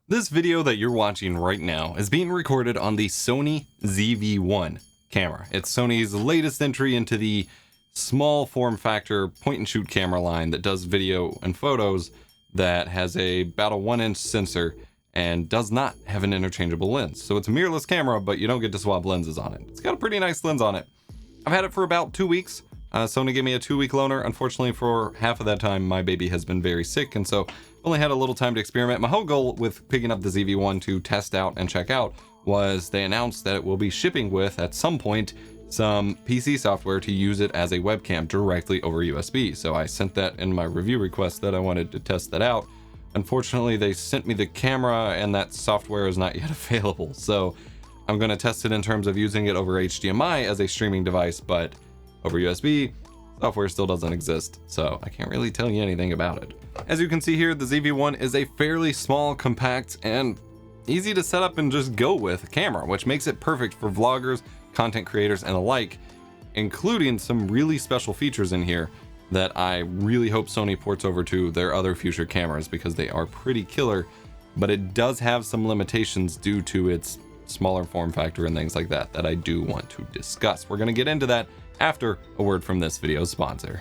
This video that you're watching right now is being recorded on the Sony ZV-1 camera. It's Sony's latest entry into the small form factor point and shoot camera line that does video and photos, that has about a 1-inch sensor and does not have an interchangeable lens. So it's a mirrorless camera, but you don't get to swap lenses on it. It's got a pretty nice lens on it. I've had it for about 2 weeks. Sony gave me a 2-week loaner. Unfortunately, for half of that time, my baby has been very sick, and so only had a little time to experiment. My whole goal with picking up the ZV-1 to test out and check out was they announced that it will be shipping with, at some point, some PC software to use it as a webcam directly over USB. So I sent that in my review request that I wanted to test that out. Unfortunately, they sent me the camera and that software is not yet available. So I'm going to test it in terms of using it over HDMI as a streaming device, but over USB, software still doesn't exist, so I can't really tell you anything about it. As you can see here, the ZV-1 is a fairly small, compact, and easy to set up and just go with camera, which makes it perfect for vloggers, content creators, and the like, including some really special features in here that I really hope Sony ports over to their other future cameras, because they are pretty killer, but it does have some limitations due to its smaller form factor and things like that I do want to discuss. We're going to get into that after a word from this video's sponsor.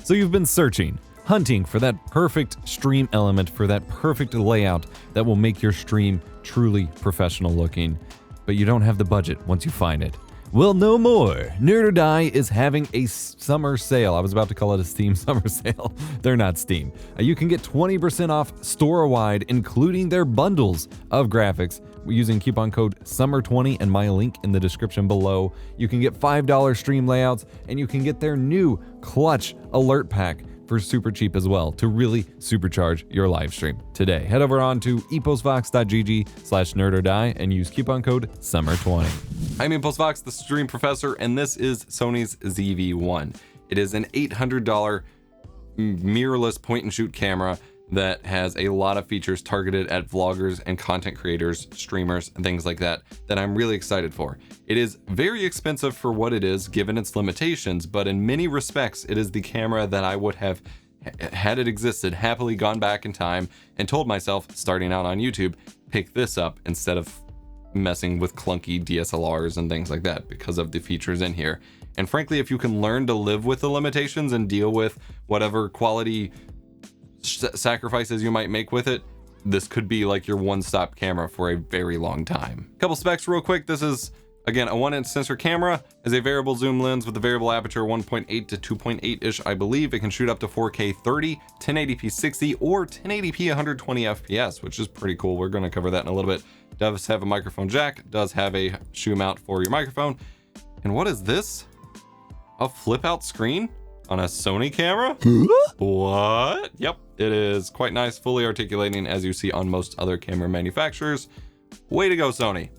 So you've been searching, hunting for that perfect stream element, for that perfect layout that will make your stream truly professional looking, but you don't have the budget once you find it. Well, no more. Nerd or Die is having a summer sale. I was about to call it a Steam summer sale. They're not Steam. You can get 20% off store-wide, including their bundles of graphics, using coupon code SUMMER20 and my link in the description below. You can get $5 stream layouts, and you can get their new Clutch alert pack for super cheap as well, to really supercharge your live stream today. Head over on to eposvox.gg/nerdordie and use coupon code SUMMER20. I'm EposVox, the stream professor, and this is Sony's ZV-1. It is an $800 mirrorless point and shoot camera that has a lot of features targeted at vloggers and content creators, streamers, and things like that I'm really excited for. It is very expensive for what it is, given its limitations, but in many respects, it is the camera that I would have, had it existed, happily gone back in time and told myself, starting out on YouTube, pick this up instead of messing with clunky DSLRs and things like that, because of the features in here. And frankly, if you can learn to live with the limitations and deal with whatever quality sacrifices you might make with it, this could be like your one-stop camera for a very long time. Couple specs real quick. This is, again, a 1-inch sensor camera, has a variable zoom lens with a variable aperture 1.8 to 2.8-ish, I believe. It can shoot up to 4K 30, 1080p 60, or 1080p 120 FPS, which is pretty cool. We're going to cover that in a little bit. Does have a microphone jack, does have a shoe mount for your microphone. And what is this? A flip out screen on a Sony camera? What? Yep, it is quite nice, fully articulating, as you see on most other camera manufacturers. Way to go, Sony.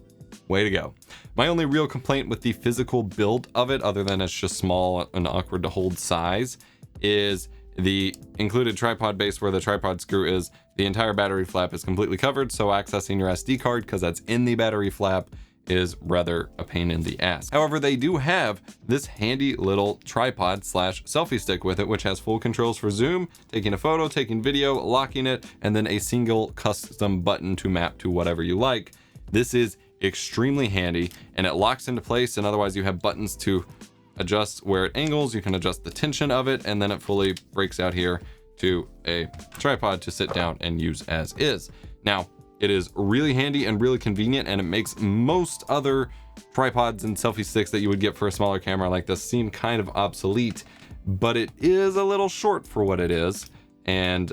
Way to go. My only real complaint with the physical build of it, other than it's just small and awkward to hold size, is the included tripod base where the tripod screw is. The entire battery flap is completely covered, so accessing your SD card, because that's in the battery flap, is rather a pain in the ass. However, they do have this handy little tripod slash selfie stick with it, which has full controls for zoom, taking a photo, taking video, locking it, and then a single custom button to map to whatever you like. This is extremely handy, and it locks into place, and otherwise you have buttons to adjust where it angles. You can adjust the tension of it, and then it fully breaks out here to a tripod to sit down and use as is. Now, it is really handy and really convenient, and it makes most other tripods and selfie sticks that you would get for a smaller camera like this seem kind of obsolete, but it is a little short for what it is, and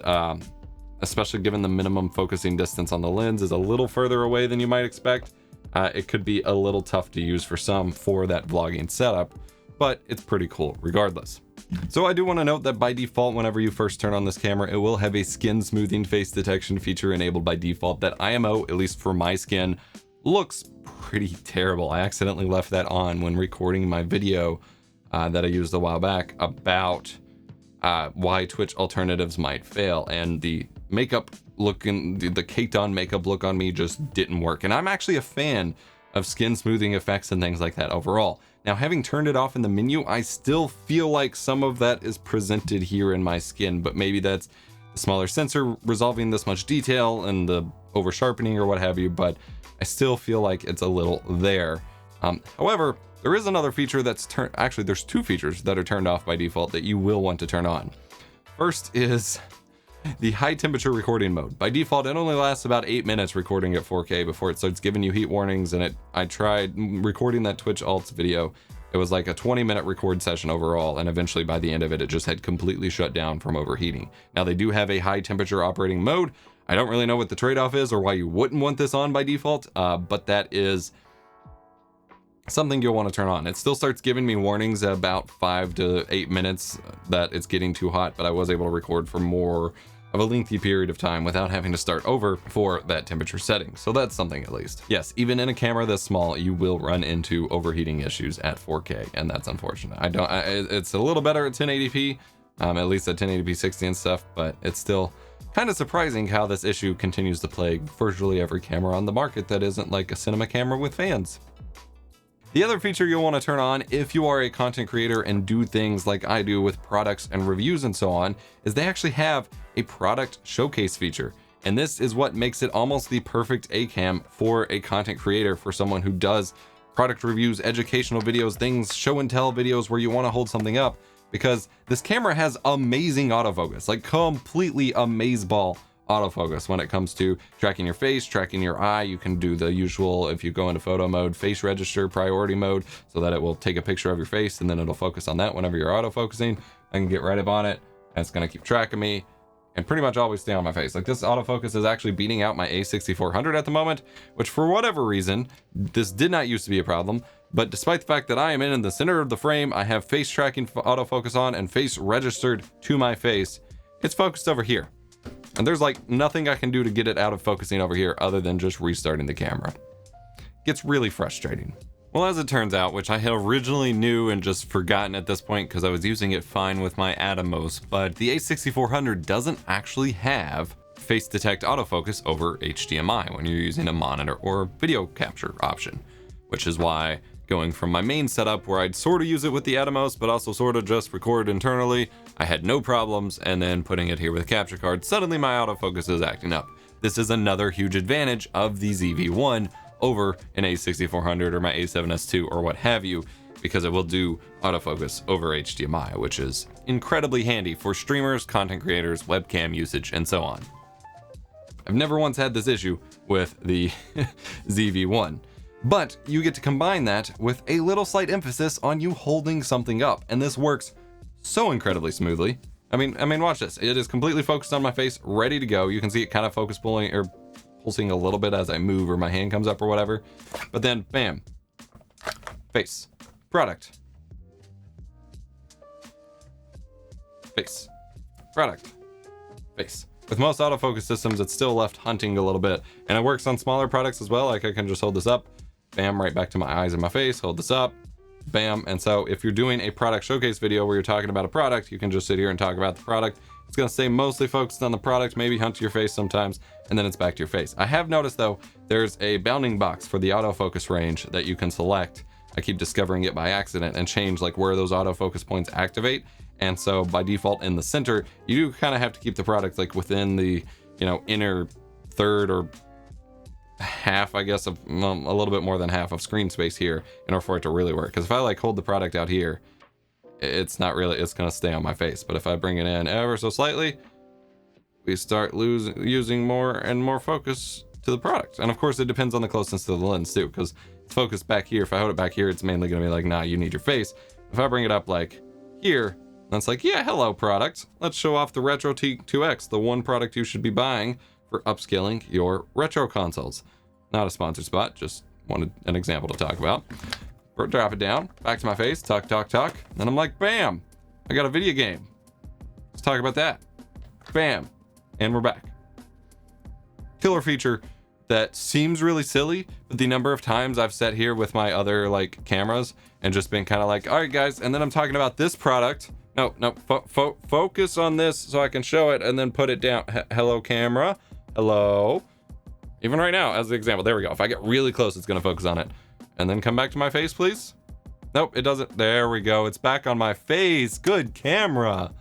especially given the minimum focusing distance on the lens is a little further away than you might expect. It could be a little tough to use for some for that vlogging setup, but it's pretty cool regardless. So I do want to note that by default, whenever you first turn on this camera, it will have a skin smoothing face detection feature enabled by default. That IMO, at least for my skin, looks pretty terrible. I accidentally left that on when recording my video that I used a while back about why Twitch alternatives might fail, and the makeup looking, the caked on makeup look on me just didn't work. And I'm actually a fan of skin smoothing effects and things like that overall. Now, having turned it off in the menu, I still feel like some of that is presented here in my skin, but maybe that's the smaller sensor resolving this much detail and the over sharpening or what have you, but I still feel like it's a little there. However, there is another feature that's actually there's two features that are turned off by default that you will want to turn on. First is the high temperature recording mode. By default, it only lasts about 8 minutes recording at 4K before it starts giving you heat warnings. And I tried recording that Twitch Alts video. It was like a 20-minute record session overall, and eventually by the end of it, it just had completely shut down from overheating. Now they do have a high temperature operating mode. I don't really know what the trade-off is or why you wouldn't want this on by default, but that is something you'll want to turn on. It still starts giving me warnings at about 5 to 8 minutes that it's getting too hot, but I was able to record for more of a lengthy period of time without having to start over for that temperature setting. So that's something at least. Yes, even in a camera this small, you will run into overheating issues at 4K, and that's unfortunate. It's a little better at 1080p, at least at 1080p 60 and stuff, but it's still kind of surprising how this issue continues to plague virtually every camera on the market that isn't like a cinema camera with fans. The other feature you'll want to turn on if you are a content creator and do things like I do with products and reviews and so on, is they actually have a product showcase feature. And this is what makes it almost the perfect A-cam for a content creator, for someone who does product reviews, educational videos, things, show and tell videos where you want to hold something up, because this camera has amazing autofocus, like completely amazeball autofocus when it comes to tracking your face, tracking your eye. You can do the usual, if you go into photo mode, face register priority mode, so that it will take a picture of your face and then it'll focus on that whenever you're autofocusing. I can get right up on it and it's going to keep track of me and pretty much always stay on my face. Like, this autofocus is actually beating out my A6400 at the moment, which for whatever reason, this did not used to be a problem. But despite the fact that I am in the center of the frame, I have face tracking autofocus on and face registered to my face, it's focused over here. And there's like nothing I can do to get it out of focusing over here other than just restarting the camera. Gets really frustrating. Well, as it turns out, which I had originally knew and just forgotten at this point because I was using it fine with my Atomos, but the A6400 doesn't actually have face detect autofocus over HDMI when you're using a monitor or video capture option, which is why going from my main setup where I'd sort of use it with the Atomos, but also sort of just record internally, I had no problems, and then putting it here with a capture card, suddenly my autofocus is acting up. This is another huge advantage of the ZV-1 over an A6400 or my A7S II or what have you, because it will do autofocus over HDMI, which is incredibly handy for streamers, content creators, webcam usage, and so on. I've never once had this issue with the ZV-1. But you get to combine that with a little slight emphasis on you holding something up, and this works so incredibly smoothly. I mean, watch this. It is completely focused on my face, ready to go. You can see it kind of pulsing a little bit as I move or my hand comes up or whatever. But then, bam, face, product, face, product, face. With most autofocus systems, it's still left hunting a little bit, and it works on smaller products as well. Like, I can just hold this up, bam, right back to my eyes and my face, hold this up, bam. And so if you're doing a product showcase video where you're talking about a product, you can just sit here and talk about the product. It's going to stay mostly focused on the product, maybe hunt to your face sometimes, and then it's back to your face. I have noticed though, there's a bounding box for the autofocus range that you can select. I keep discovering it by accident and change like where those autofocus points activate. And so by default in the center, you do kind of have to keep the product like within the, inner third or half, I guess, of a little bit more than half of screen space here in order for it to really work. Because if I like hold the product out here, it's not really, it's going to stay on my face. But if I bring it in ever so slightly, we start using more and more focus to the product. And of course, it depends on the closeness to the lens too, because it's focused back here. If I hold it back here, it's mainly going to be like, nah, you need your face. If I bring it up like here, that's like, yeah, hello product. Let's show off the Retro T2X, the one product you should be buying for upscaling your retro consoles. Not a sponsored spot, just wanted an example to talk about. Drop it down, back to my face, talk. Then I'm like, bam, I got a video game. Let's talk about that. Bam, and we're back. Killer feature that seems really silly, but the number of times I've sat here with my other like cameras and just been kind of like, all right guys, and then I'm talking about this product. No, focus on this so I can show it and then put it down. Hello camera, hello. Even right now, as the example, there we go. If I get really close, it's gonna focus on it. And then come back to my face, please. Nope, it doesn't. There we go. It's back on my face. Good camera.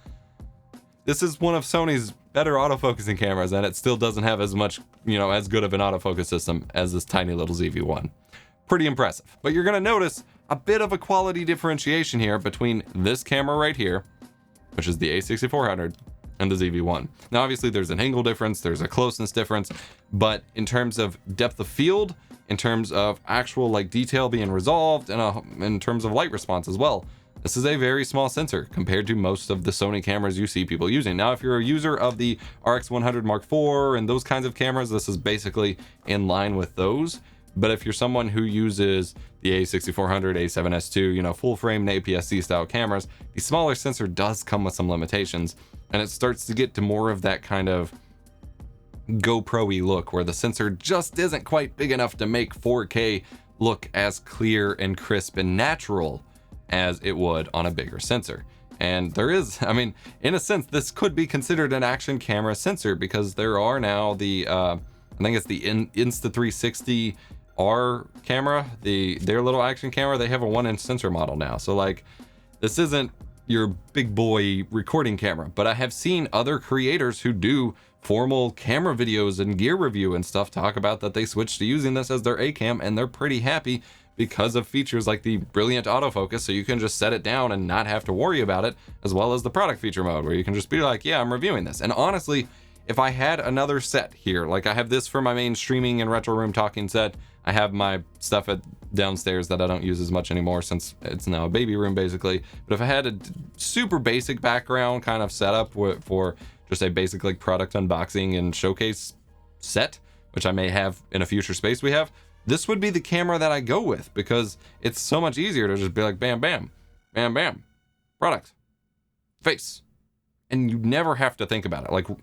This is one of Sony's better autofocusing cameras, and it still doesn't have as much, as good of an autofocus system as this tiny little ZV-1. Pretty impressive. But you're gonna notice a bit of a quality differentiation here between this camera right here, which is the A6400, and the ZV-1. Now, obviously there's an angle difference, there's a closeness difference, but in terms of depth of field, in terms of actual detail being resolved, and in terms of light response as well, this is a very small sensor compared to most of the Sony cameras you see people using. Now, if you're a user of the RX100 Mark IV and those kinds of cameras, this is basically in line with those. But if you're someone who uses the A6400, A7S II, full frame APS-C style cameras, the smaller sensor does come with some limitations, and it starts to get to more of that kind of GoPro-y look where the sensor just isn't quite big enough to make 4K look as clear and crisp and natural as it would on a bigger sensor. And there is, in a sense, this could be considered an action camera sensor, because there are now the, I think it's the Insta360 R camera, their little action camera. They have a 1-inch sensor model now. So this isn't your big boy recording camera, but I have seen other creators who do formal camera videos and gear review and stuff talk about that they switched to using this as their A cam, and they're pretty happy because of features like the brilliant autofocus, so you can just set it down and not have to worry about it, as well as the product feature mode where you can just be like, yeah, I'm reviewing this. And honestly, if I had another set here, I have this for my main streaming and retro room talking set, I have my stuff downstairs that I don't use as much anymore since it's now a baby room basically. But if I had a super basic background kind of setup for just a basic product unboxing and showcase set, which I may have in a future space we have, this would be the camera that I go with, because it's so much easier to just be like bam, bam, bam, bam, product, face. And you never have to think about it.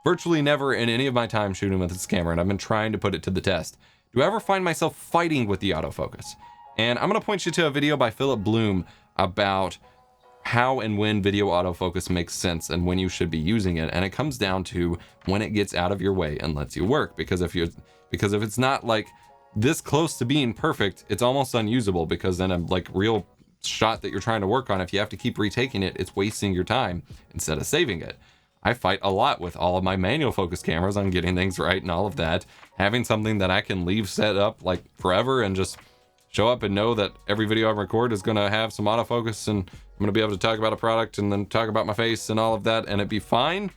Virtually never in any of my time shooting with this camera, and I've been trying to put it to the test, do I ever find myself fighting with the autofocus. And I'm gonna point you to a video by Philip Bloom about how and when video autofocus makes sense and when you should be using it. And it comes down to when it gets out of your way and lets you work. Because if it's not this close to being perfect, it's almost unusable, because then a real shot that you're trying to work on, if you have to keep retaking it, it's wasting your time instead of saving it. I fight a lot with all of my manual focus cameras on getting things right and all of that. Having something that I can leave set up forever and just show up and know that every video I record is going to have some autofocus, and I'm going to be able to talk about a product and then talk about my face and all of that, and it be fine,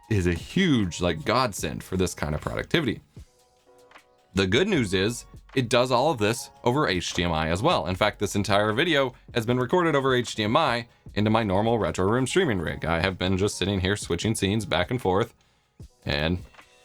is a huge godsend for this kind of productivity. The good news is it does all of this over HDMI as well. In fact, this entire video has been recorded over HDMI into my normal retro room streaming rig. I have been just sitting here switching scenes back and forth and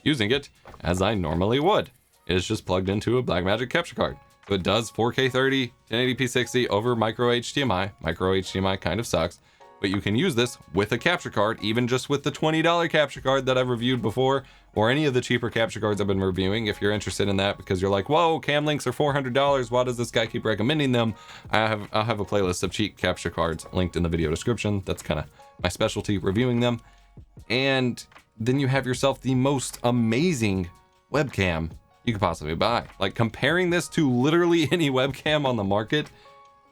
using it as I normally would. It is just plugged into a Blackmagic capture card. So it does 4K 30, 1080p 60 over micro HDMI. Micro HDMI kind of sucks, but you can use this with a capture card, even just with the $20 capture card that I've reviewed before, or any of the cheaper capture cards I've been reviewing. If you're interested in that because you're like, whoa, cam links are $400, why does this guy keep recommending them? I'll have a playlist of cheap capture cards linked in the video description. That's kind of my specialty, reviewing them. And then you have yourself the most amazing webcam you could possibly buy. Comparing this to literally any webcam on the market,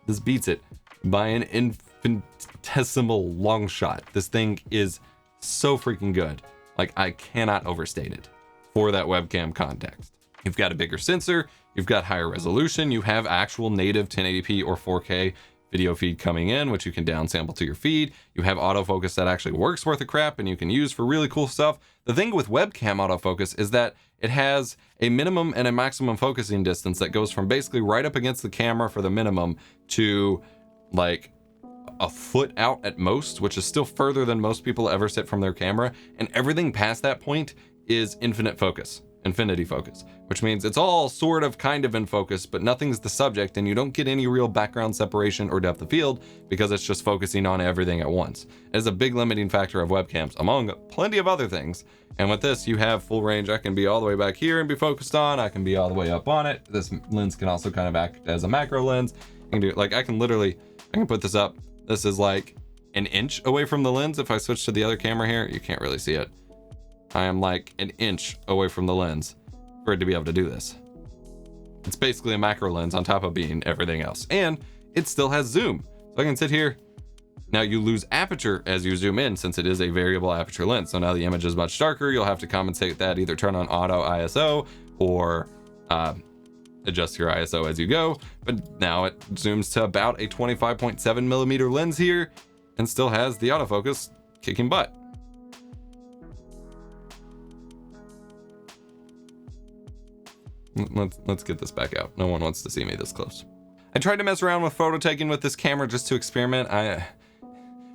this beats it by an infinitesimal long shot. This thing is so freaking good. I cannot overstate it for that webcam context. You've got a bigger sensor, you've got higher resolution, you have actual native 1080p or 4K video feed coming in, which you can downsample to your feed. You have autofocus that actually works worth a crap and you can use for really cool stuff. The thing with webcam autofocus is that it has a minimum and a maximum focusing distance that goes from basically right up against the camera for the minimum to a foot out at most, which is still further than most people ever sit from their camera. And everything past that point is infinity focus, which means it's all sort of kind of in focus, but nothing's the subject, and you don't get any real background separation or depth of field because it's just focusing on everything at once. It is a big limiting factor of webcams, among plenty of other things. And with this, you have full range. I can be all the way back here and be focused on. I can be all the way up on it. This lens can also kind of act as a macro lens. I can do I can put this up. This is an inch away from the lens. If I switch to the other camera here, you can't really see it. I am an inch away from the lens for it to be able to do this. It's basically a macro lens on top of being everything else. And it still has zoom. So I can sit here Now you lose aperture as you zoom in, since it is a variable aperture lens. So now the image is much darker. You'll have to compensate that, either turn on auto ISO or adjust your ISO as you go. But now it zooms to about a 25.7 millimeter lens here and still has the autofocus kicking butt. Let's get this back out. No one wants to see me this close. I tried to mess around with photo taking with this camera just to experiment.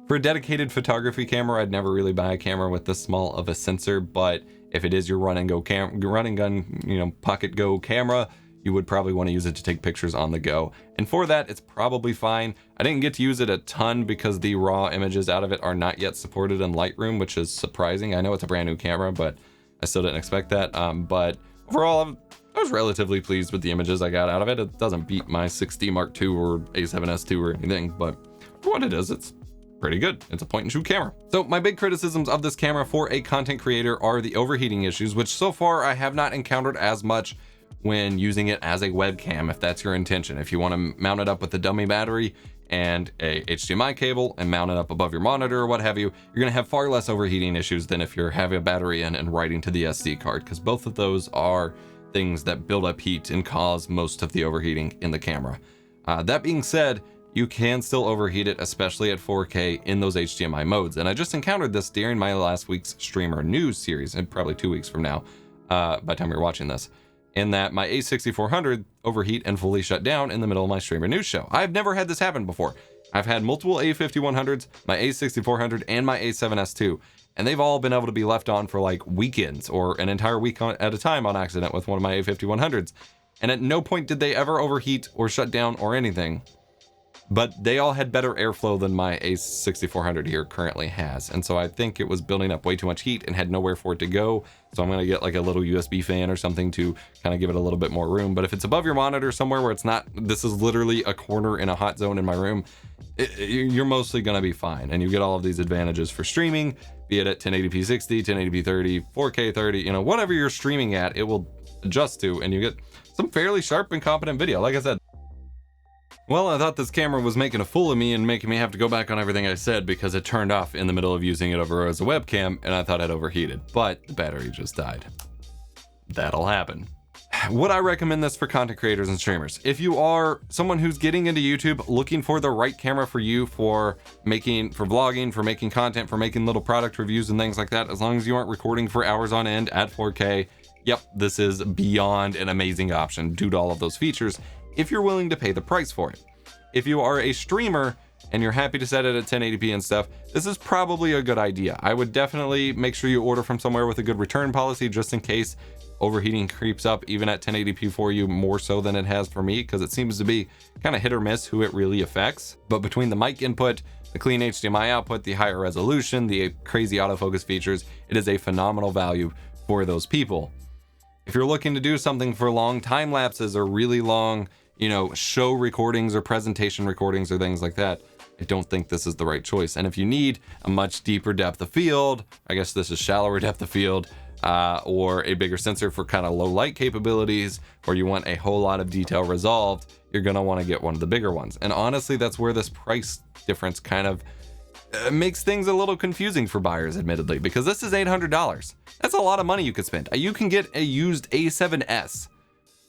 For a dedicated photography camera, I'd never really buy a camera with this small of a sensor, but if it is your run and gun, pocket go camera, you would probably want to use it to take pictures on the go. And for that, it's probably fine. I didn't get to use it a ton because the raw images out of it are not yet supported in Lightroom, which is surprising. I know it's a brand new camera, but I still didn't expect that. But overall, I was relatively pleased with the images I got out of it. It doesn't beat my 6D Mark II or A7S II or anything, but for what it is, it's pretty good. It's a point and shoot camera. So my big criticisms of this camera for a content creator are the overheating issues, which so far I have not encountered as much when using it as a webcam, if that's your intention. If you want to mount it up with a dummy battery and a HDMI cable and mount it up above your monitor or what have you, you're going to have far less overheating issues than if you're having a battery in and writing to the SD card, because both of those are things that build up heat and cause most of the overheating in the camera. That being said, you can still overheat it, especially at 4K in those HDMI modes. And I just encountered this during my last week's streamer news series, and probably 2 weeks from now, by the time you're watching this, in that my A6400 overheat and fully shut down in the middle of my streamer news show. I've never had this happen before. I've had multiple A5100s, my A6400, and my A7S II, and they've all been able to be left on for like weekends or an entire week at a time on accident with one of my A5100s. And at no point did they ever overheat or shut down or anything. But they all had better airflow than my A6400 here currently has. And so I think it was building up way too much heat and had nowhere for it to go. So I'm going to get like a little USB fan or something to kind of give it a little bit more room. But if it's above your monitor somewhere where it's not, this is literally a corner in a hot zone in my room, you're mostly going to be fine. And you get all of these advantages for streaming, be it at 1080p 60, 1080p 30, 4K 30, whatever you're streaming at, it will adjust to, and you get some fairly sharp and competent video. Like I said, well, I thought this camera was making a fool of me and making me have to go back on everything I said because it turned off in the middle of using it over as a webcam, and I thought I'd overheated, but the battery just died. That'll happen. Would I recommend this for content creators and streamers? If you are someone who's getting into YouTube, looking for the right camera for you for vlogging, for making content, for making little product reviews and things like that, as long as you aren't recording for hours on end at 4K, yep, this is beyond an amazing option due to all of those features, if you're willing to pay the price for it. If you are a streamer and you're happy to set it at 1080p and stuff, this is probably a good idea. I would definitely make sure you order from somewhere with a good return policy, just in case overheating creeps up even at 1080p for you, more so than it has for me, because it seems to be kind of hit or miss who it really affects. But between the mic input, the clean HDMI output, the higher resolution, the crazy autofocus features, it is a phenomenal value for those people. If you're looking to do something for long time lapses or really long, show recordings or presentation recordings or things like that, I don't think this is the right choice. And if you need a much deeper depth of field, I guess this is shallower depth of field, or a bigger sensor for kind of low light capabilities, or you want a whole lot of detail resolved, you're going to want to get one of the bigger ones. And honestly, that's where this price difference kind of makes things a little confusing for buyers, admittedly, because this is $800. That's a lot of money you could spend. You can get a used A7S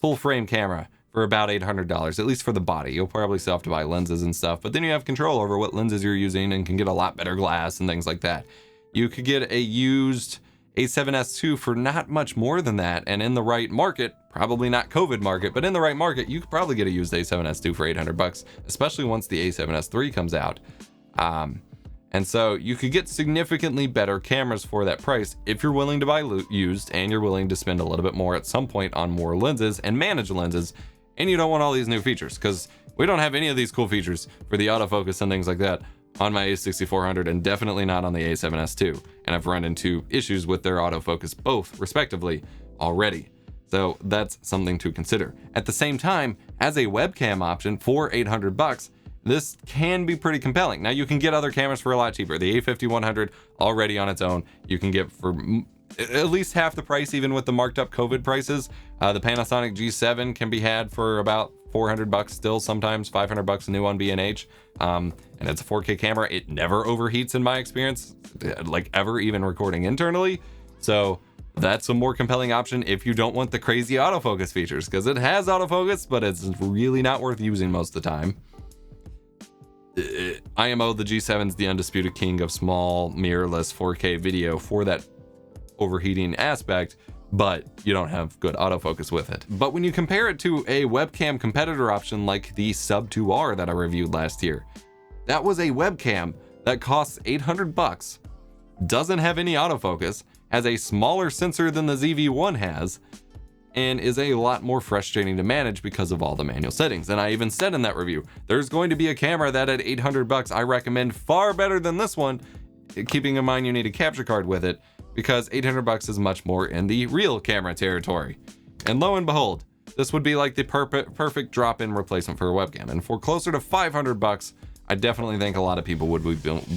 full frame camera for about $800, at least for the body. You'll probably still have to buy lenses and stuff, but then you have control over what lenses you're using and can get a lot better glass and things like that. You could get a used A7S II for not much more than that, and in the right market, probably not COVID market, but in the right market, you could probably get a used A7S II for $800, especially once the A7S III comes out. And so you could get significantly better cameras for that price if you're willing to buy used and you're willing to spend a little bit more at some point on more lenses and manage lenses, and you don't want all these new features, because we don't have any of these cool features for the autofocus and things like that on my A6400, and definitely not on the A7S II. And I've run into issues with their autofocus both respectively already. So that's something to consider. At the same time, as a webcam option for $800, this can be pretty compelling. Now you can get other cameras for a lot cheaper. The A5100 already on its own, you can get for at least half the price, even with the marked up COVID prices. The Panasonic G7 can be had for about 400 bucks still, sometimes 500 bucks a new on B&H. And it's a 4K camera. It never overheats in my experience, like ever, even recording internally. So that's a more compelling option if you don't want the crazy autofocus features, because it has autofocus, but it's really not worth using most of the time. IMO, the G7's the undisputed king of small mirrorless 4K video for that overheating aspect, but you don't have good autofocus with it. But when you compare it to a webcam competitor option like the Sub 2R that I reviewed last year, that was a webcam that costs 800 bucks, doesn't have any autofocus, has a smaller sensor than the ZV-1 has, and is a lot more frustrating to manage because of all the manual settings. And I even said in that review, there's going to be a camera that at 800 bucks I recommend far better than this one, keeping in mind you need a capture card with it, because 800 bucks is much more in the real camera territory. And lo and behold, this would be like the perfect drop-in replacement for a webcam. And for closer to 500 bucks, I definitely think a lot of people would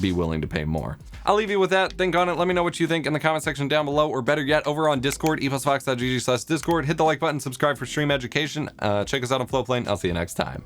be willing to pay more. I'll leave you with that. Think on it. Let me know what you think in the comment section down below, or better yet, over on Discord, eposvox.gg/discord. Hit the like button, subscribe for stream education. Check us out on Flowplane. I'll see you next time.